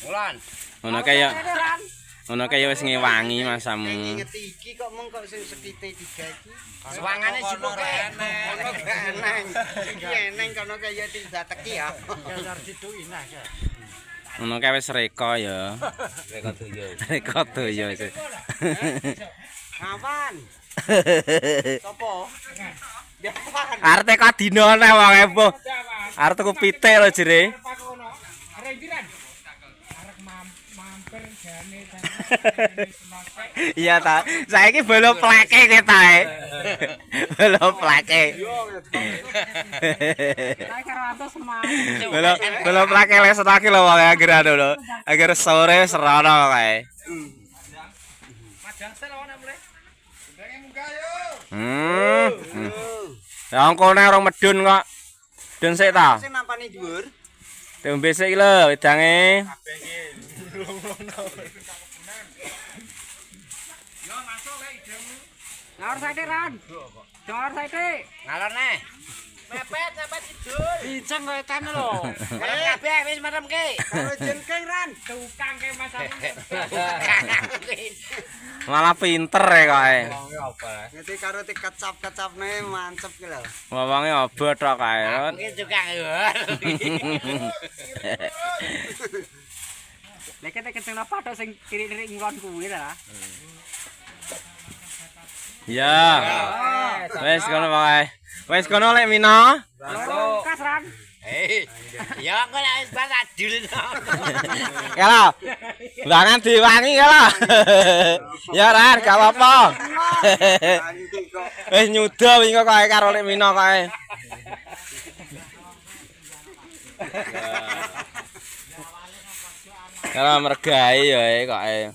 Mulan. Ngono kaya wis ngewangi masamu. Ngeti iki kok mung kok sing sekite 3 iki. Suwangane cukup Ono gak eneng. Iki eneng kono kaya tidak teki ya. Dasar dituki nah. Ngono kae wis reka ya. Reka doyo. Reka doyo wis. Kapan? Sopo? Depan. Arep teko dina nek wong empuh. Arep tuku pitik lho jere. Iya ta. Saiki bolo plake ketae. Bolo plake. Bolo plake les lagi lho wong agar anu lho. Agar sore serono kae. Ya engko nek orang medun kok. Medun sik ta. Sing nampani dhuwur. Diombe sik lho wedange. Ngalor saiki Ran. Ngalor saiki. Ngalor neh. Mepet sampai tidur. Ijeng kowe kan lho. Kabeh wis meremke. Karo jengking Ran. Tukang ke Mas Amu. Malah pinter ya kae. Ngeti karo kecap-kecapne mancep ki lho. Wonge obot tok kae. Mungkin tukang ya. Lek kenceng apa tok sing kiri-kiri ngulon kuwi ta. Ya. Wes kono wae. Wes kono lek Mina. Kas Ran. Ya engko nek wis bas adil. Ya lho. Bangan diwangi ya lho. Ya Ran, gak apa-apa. Anjing kok. Wis nyuda wingi kae karo lek Mina kae. Kalau mergai ya kae.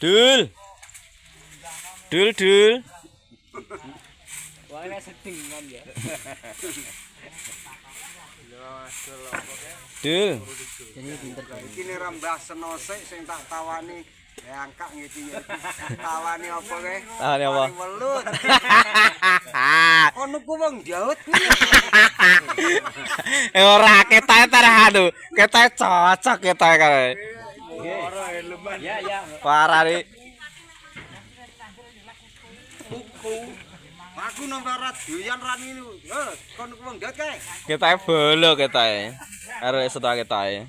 Dul. Dul. Wah nek sedingan ya. Dul. Iki nek rambah senose sing tak tawani angkat ngiki ya. Tawani apa kowe? Tawani apa? Welut. Ono ku wong Jaut. Ora ketae tarahanu. Ketae cocok ketae kae. Ya. Parah nih. Aku nomor doyan Ran ini. Kon ku wong Jaut kae. Ketae bolo ketae. Karo setua ketae.